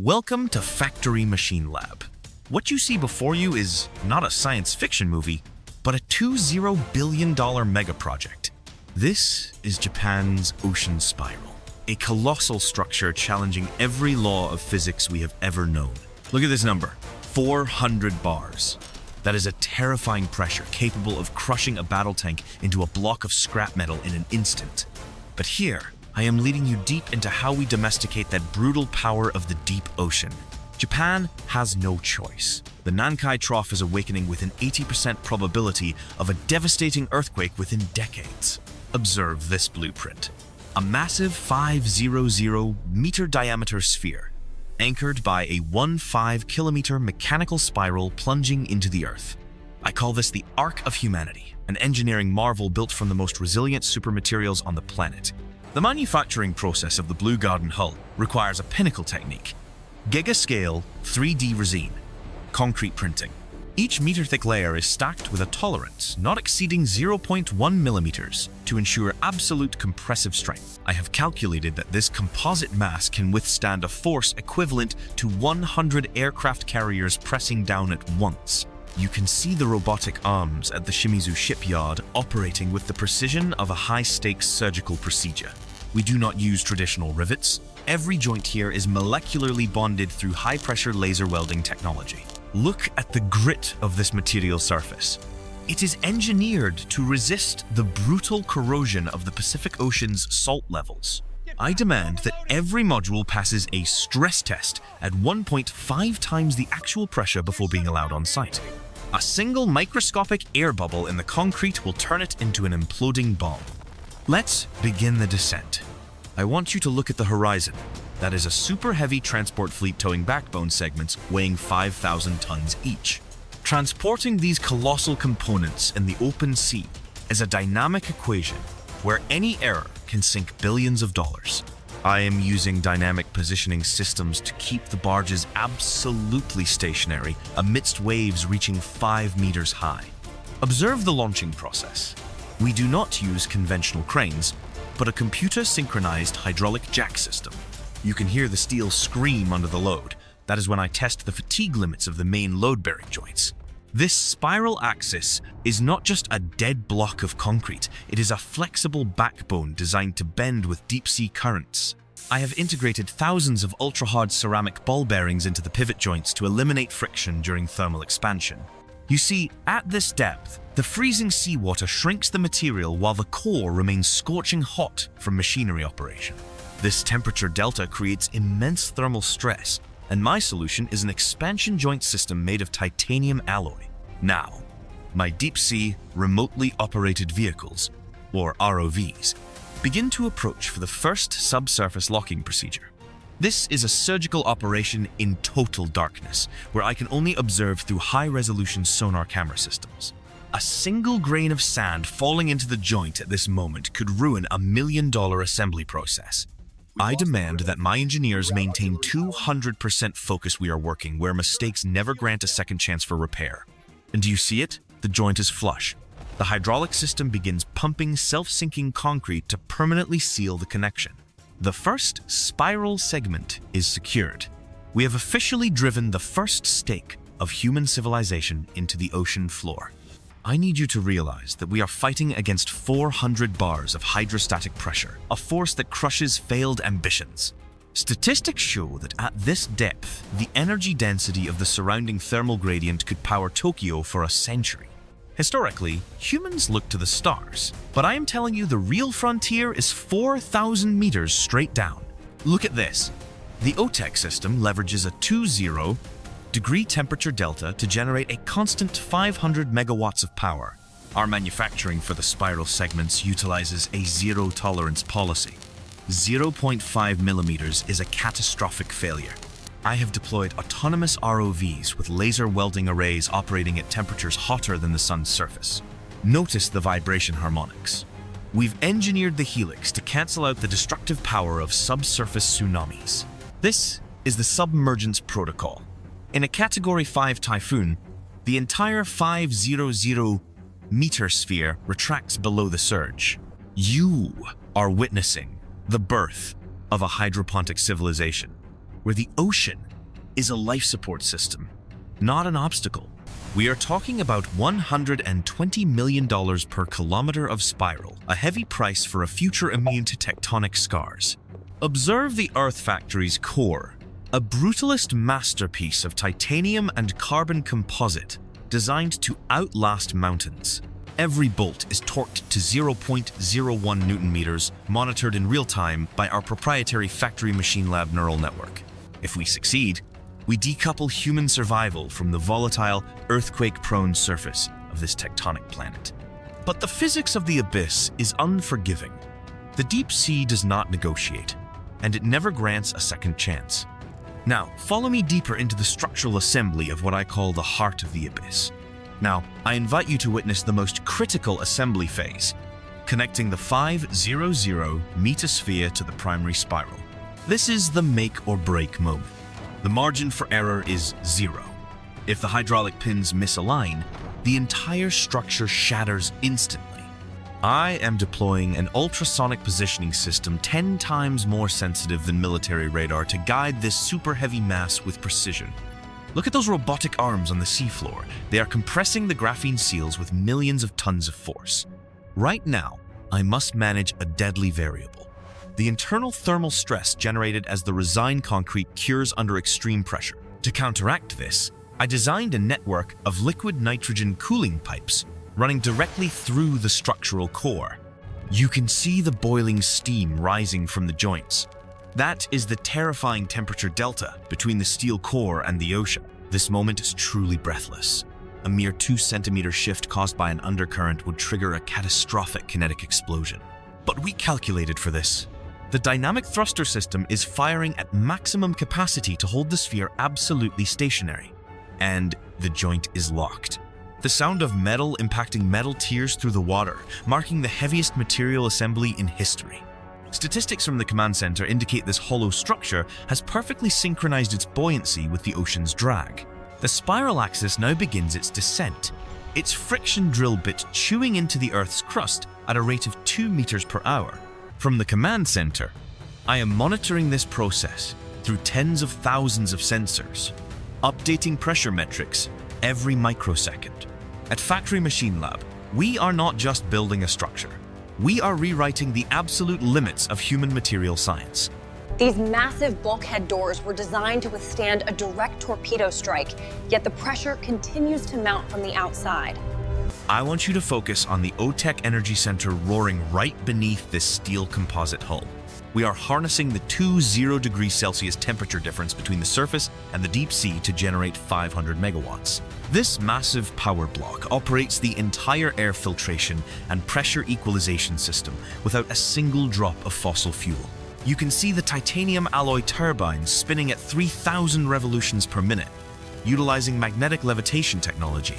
Welcome to Factory Machine Lab. What you see before you is not a science fiction movie, but a $20 billion mega project. This is Japan's Ocean Spiral, a colossal structure challenging every law of physics we have ever known. Look at this number, 400 bars. That is a terrifying pressure capable of crushing a battle tank into a block of scrap metal in an instant. But here, I am leading you deep into how we domesticate that brutal power of the deep ocean. Japan has no choice. The Nankai Trough is awakening with an 80% probability of a devastating earthquake within decades. Observe this blueprint. A massive 500-meter diameter sphere, anchored by a 15-kilometer mechanical spiral plunging into the Earth. I call this the Arc of Humanity, an engineering marvel built from the most resilient supermaterials on the planet. The manufacturing process of the Blue Garden hull requires a pinnacle technique: giga-scale 3D resin, concrete printing. Each meter-thick layer is stacked with a tolerance not exceeding 0.1 millimeters to ensure absolute compressive strength. I have calculated that this composite mass can withstand a force equivalent to 100 aircraft carriers pressing down at once. You can see the robotic arms at the Shimizu shipyard operating with the precision of a high-stakes surgical procedure. We do not use traditional rivets. Every joint here is molecularly bonded through high-pressure laser welding technology. Look at the grit of this material surface. It is engineered to resist the brutal corrosion of the Pacific Ocean's salt levels. I demand that every module passes a stress test at 1.5 times the actual pressure before being allowed on site. A single microscopic air bubble in the concrete will turn it into an imploding bomb. Let's begin the descent. I want you to look at the horizon. That is a super heavy transport fleet towing backbone segments weighing 5,000 tons each. Transporting these colossal components in the open sea is a dynamic equation where any error can sink billions of dollars. I am using dynamic positioning systems to keep the barges absolutely stationary amidst waves reaching 5 meters high. Observe the launching process. We do not use conventional cranes, but a computer-synchronized hydraulic jack system. You can hear the steel scream under the load. That is when I test the fatigue limits of the main load-bearing joints. This spiral axis is not just a dead block of concrete, it is a flexible backbone designed to bend with deep-sea currents. I have integrated thousands of ultra-hard ceramic ball bearings into the pivot joints to eliminate friction during thermal expansion. You see, at this depth, the freezing seawater shrinks the material while the core remains scorching hot from machinery operation. This temperature delta creates immense thermal stress, and my solution is an expansion joint system made of titanium alloy. Now, my deep-sea remotely operated vehicles, or ROVs, begin to approach for the first subsurface locking procedure. This is a surgical operation in total darkness, where I can only observe through high-resolution sonar camera systems. A single grain of sand falling into the joint at this moment could ruin a $1 million assembly process. I demand that my engineers maintain 200% focus we are working, where mistakes never grant a second chance for repair. And do you see it? The joint is flush. The hydraulic system begins pumping self-sinking concrete to permanently seal the connection. The first spiral segment is secured. We have officially driven the first stake of human civilization into the ocean floor. I need you to realize that we are fighting against 400 bars of hydrostatic pressure, a force that crushes failed ambitions. Statistics show that at this depth, the energy density of the surrounding thermal gradient could power Tokyo for a century. Historically, humans look to the stars, but I am telling you the real frontier is 4,000 meters straight down. Look at this. The OTEC system leverages a 20-degree temperature delta to generate a constant 500 megawatts of power. Our manufacturing for the spiral segments utilizes a zero-tolerance policy. 0.5 millimeters is a catastrophic failure. I have deployed autonomous ROVs with laser welding arrays operating at temperatures hotter than the sun's surface. Notice the vibration harmonics. We've engineered the helix to cancel out the destructive power of subsurface tsunamis. This is the submergence protocol. In a Category 5 typhoon, the entire 500-meter sphere retracts below the surge. You are witnessing the birth of a hydroponic civilization, where the ocean is a life support system, not an obstacle. We are talking about $120 million per kilometer of spiral, a heavy price for a future immune to tectonic scars. Observe the Earth Factory's core, a brutalist masterpiece of titanium and carbon composite designed to outlast mountains. Every bolt is torqued to 0.01 Newton meters, monitored in real time by our proprietary Factory Machine Lab neural network. If we succeed, we decouple human survival from the volatile, earthquake-prone surface of this tectonic planet. But the physics of the abyss is unforgiving. The deep sea does not negotiate, and it never grants a second chance. Now, follow me deeper into the structural assembly of what I call the heart of the abyss. Now, I invite you to witness the most critical assembly phase, connecting the 500 metosphere to the primary spiral. This is the make or break moment. The margin for error is 0. If the hydraulic pins misalign, the entire structure shatters instantly. I am deploying an ultrasonic positioning system 10 times more sensitive than military radar to guide this super heavy mass with precision. Look at those robotic arms on the seafloor. They are compressing the graphene seals with millions of tons of force. Right now, I must manage a deadly variable: the internal thermal stress generated as the resin concrete cures under extreme pressure. To counteract this, I designed a network of liquid nitrogen cooling pipes running directly through the structural core. You can see the boiling steam rising from the joints. That is the terrifying temperature delta between the steel core and the ocean. This moment is truly breathless. A mere 2-centimeter shift caused by an undercurrent would trigger a catastrophic kinetic explosion. But we calculated for this. The dynamic thruster system is firing at maximum capacity to hold the sphere absolutely stationary. And the joint is locked. The sound of metal impacting metal tears through the water, marking the heaviest material assembly in history. Statistics from the command center indicate this hollow structure has perfectly synchronized its buoyancy with the ocean's drag. The spiral axis now begins its descent, its friction drill bit chewing into the Earth's crust at a rate of 2 meters per hour. From the command center, I am monitoring this process through tens of thousands of sensors, updating pressure metrics every microsecond. At Factory Machine Lab, we are not just building a structure. We are rewriting the absolute limits of human material science. These massive bulkhead doors were designed to withstand a direct torpedo strike, yet the pressure continues to mount from the outside. I want you to focus on the OTEC Energy Center roaring right beneath this steel composite hull. We are harnessing the 0°C temperature difference between the surface and the deep sea to generate 500 megawatts. This massive power block operates the entire air filtration and pressure equalization system without a single drop of fossil fuel. You can see the titanium alloy turbines spinning at 3,000 revolutions per minute, utilizing magnetic levitation technology.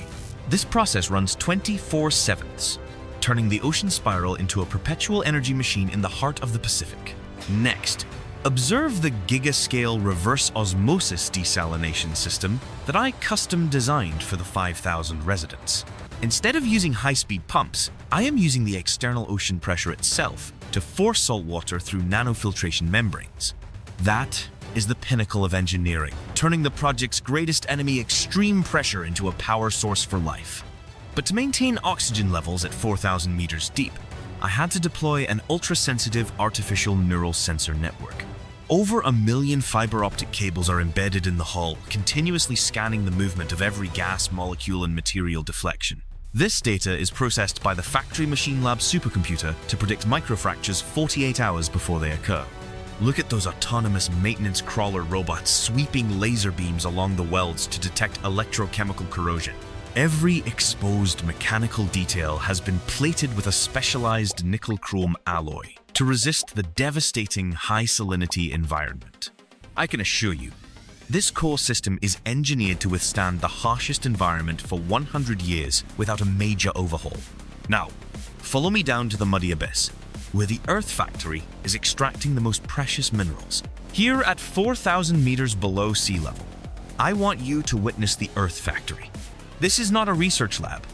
This process runs 24/7, turning the ocean spiral into a perpetual energy machine in the heart of the Pacific. Next, observe the gigascale reverse osmosis desalination system that I custom designed for the 5,000 residents. Instead of using high-speed pumps, I am using the external ocean pressure itself to force salt water through nanofiltration membranes. That is the pinnacle of engineering, turning the project's greatest enemy, extreme pressure, into a power source for life. But to maintain oxygen levels at 4,000 meters deep, I had to deploy an ultra-sensitive artificial neural sensor network. Over 1 million fiber optic cables are embedded in the hull, continuously scanning the movement of every gas, molecule, and material deflection. This data is processed by the Factory Machine Lab supercomputer to predict microfractures 48 hours before they occur. Look at those autonomous maintenance crawler robots sweeping laser beams along the welds to detect electrochemical corrosion. Every exposed mechanical detail has been plated with a specialized nickel-chrome alloy to resist the devastating high-salinity environment. I can assure you, this core system is engineered to withstand the harshest environment for 100 years without a major overhaul. Now, follow me down to the muddy abyss, where the Earth Factory is extracting the most precious minerals. Here at 4,000 meters below sea level, I want you to witness the Earth Factory. This is not a research lab.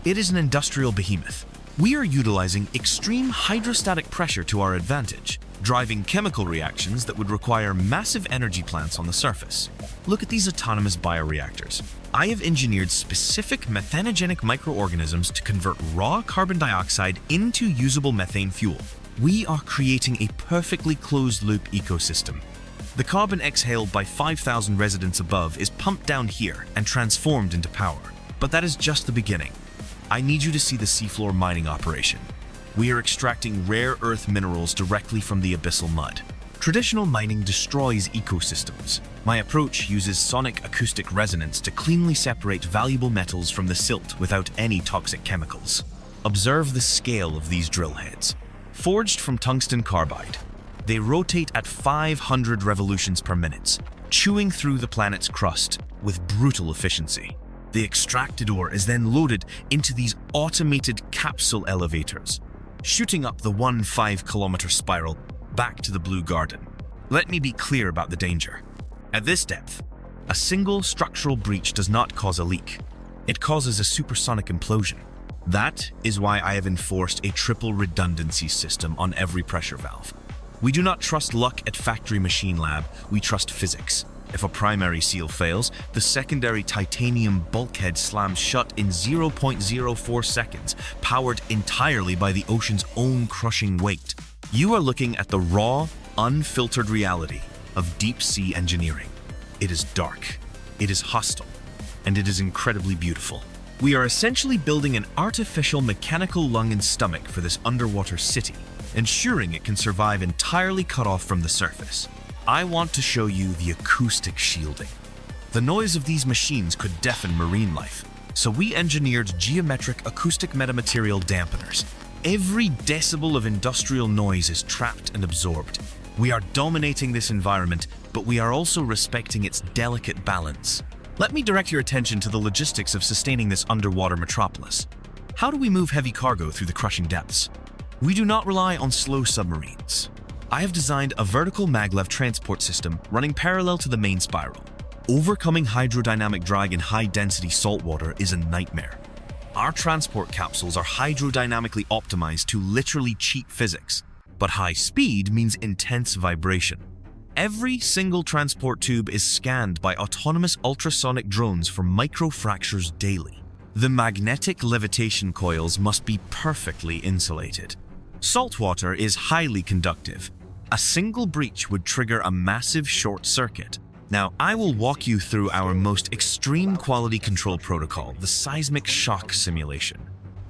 It is an industrial behemoth. We are utilizing extreme hydrostatic pressure to our advantage. driving chemical reactions that would require massive energy plants on the surface. Look at these autonomous bioreactors. I have engineered specific methanogenic microorganisms to convert raw carbon dioxide into usable methane fuel. We are creating a perfectly closed-loop ecosystem. The carbon exhaled by 5,000 residents above is pumped down here and transformed into power. But that is just the beginning. I need you to see the seafloor mining operation. We are extracting rare earth minerals directly from the abyssal mud. Traditional mining destroys ecosystems. My approach uses sonic acoustic resonance to cleanly separate valuable metals from the silt without any toxic chemicals. Observe the scale of these drill heads. Forged from tungsten carbide, they rotate at 500 revolutions per minute, chewing through the planet's crust with brutal efficiency. The extracted ore is then loaded into these automated capsule elevators, shooting up the 5-kilometer spiral back to the Blue Garden. Let me be clear about the danger. At this depth, a single structural breach does not cause a leak. It causes a supersonic implosion. That is why I have enforced a triple redundancy system on every pressure valve. We do not trust luck at Factory Machine Lab, we trust physics. If a primary seal fails, the secondary titanium bulkhead slams shut in 0.04 seconds, powered entirely by the ocean's own crushing weight. You are looking at the raw, unfiltered reality of deep-sea engineering. It is dark, it is hostile, and it is incredibly beautiful. We are essentially building an artificial mechanical lung and stomach for this underwater city, ensuring it can survive entirely cut off from the surface. I want to show you the acoustic shielding. The noise of these machines could deafen marine life, so we engineered geometric acoustic metamaterial dampeners. Every decibel of industrial noise is trapped and absorbed. We are dominating this environment, but we are also respecting its delicate balance. Let me direct your attention to the logistics of sustaining this underwater metropolis. How do we move heavy cargo through the crushing depths? We do not rely on slow submarines. I have designed a vertical maglev transport system running parallel to the main spiral. Overcoming hydrodynamic drag in high-density saltwater is a nightmare. Our transport capsules are hydrodynamically optimized to literally cheat physics, but high speed means intense vibration. Every single transport tube is scanned by autonomous ultrasonic drones for microfractures daily. The magnetic levitation coils must be perfectly insulated. Saltwater is highly conductive. A single breach would trigger a massive short circuit. Now, I will walk you through our most extreme quality control protocol, the seismic shock simulation.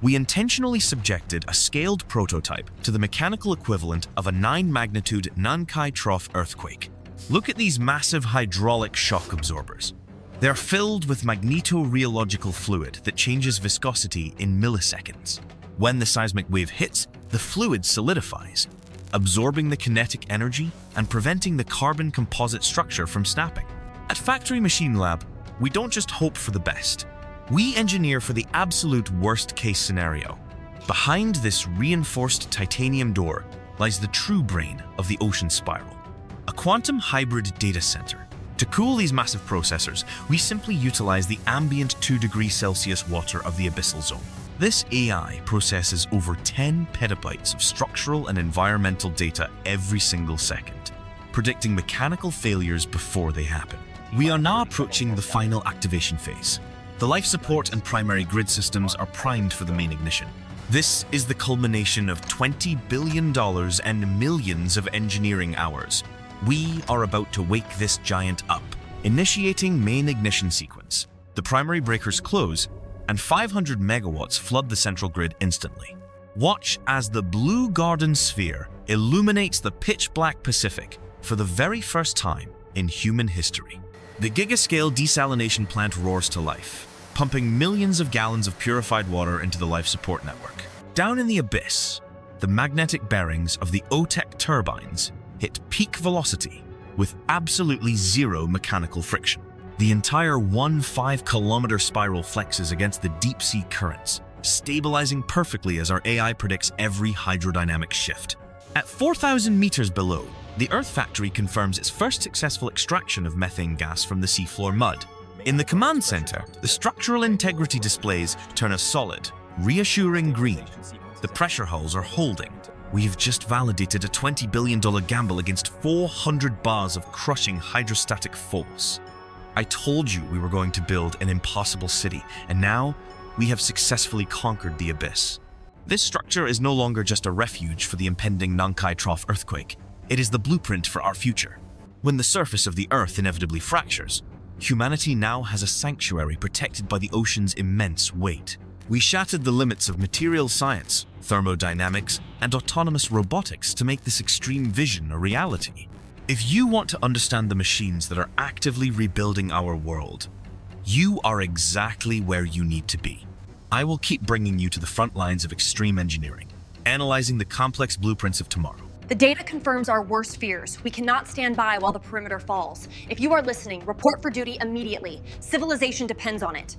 We intentionally subjected a scaled prototype to the mechanical equivalent of a 9-magnitude Nankai Trough earthquake. Look at these massive hydraulic shock absorbers. They're filled with magnetorheological fluid that changes viscosity in milliseconds. When the seismic wave hits, the fluid solidifies, absorbing the kinetic energy and preventing the carbon composite structure from snapping. At Factory Machine Lab, we don't just hope for the best. We engineer for the absolute worst-case scenario. Behind this reinforced titanium door lies the true brain of the ocean spiral, a quantum hybrid data center. To cool these massive processors, we simply utilize the ambient 2°C water of the abyssal zone. This AI processes over 10 petabytes of structural and environmental data every single second, predicting mechanical failures before they happen. We are now approaching the final activation phase. The life support and primary grid systems are primed for the main ignition. This is the culmination of $20 billion and millions of engineering hours. We are about to wake this giant up. Initiating main ignition sequence. The primary breakers close, and 500 megawatts flood the central grid instantly. Watch as the Blue Garden sphere illuminates the pitch-black Pacific for the very first time in human history. The gigascale desalination plant roars to life, pumping millions of gallons of purified water into the life support network. Down in the abyss, the magnetic bearings of the OTEC turbines hit peak velocity with absolutely zero mechanical friction. The entire 5-kilometer spiral flexes against the deep-sea currents, stabilizing perfectly as our AI predicts every hydrodynamic shift. At 4,000 meters below, the Earth Factory confirms its first successful extraction of methane gas from the seafloor mud. In the command center, the structural integrity displays turn a solid, reassuring green. The pressure hulls are holding, We've just validated a $20 billion gamble against 400 bars of crushing hydrostatic force. I told you we were going to build an impossible city, and now we have successfully conquered the abyss. This structure is no longer just a refuge for the impending Nankai Trough earthquake. It is the blueprint for our future. When the surface of the Earth inevitably fractures, humanity now has a sanctuary protected by the ocean's immense weight. We shattered the limits of material science, thermodynamics, and autonomous robotics to make this extreme vision a reality. If you want to understand the machines that are actively rebuilding our world, you are exactly where you need to be. I will keep bringing you to the front lines of extreme engineering, analyzing the complex blueprints of tomorrow. The data confirms our worst fears. We cannot stand by while the perimeter falls. If you are listening, report for duty immediately. Civilization depends on it.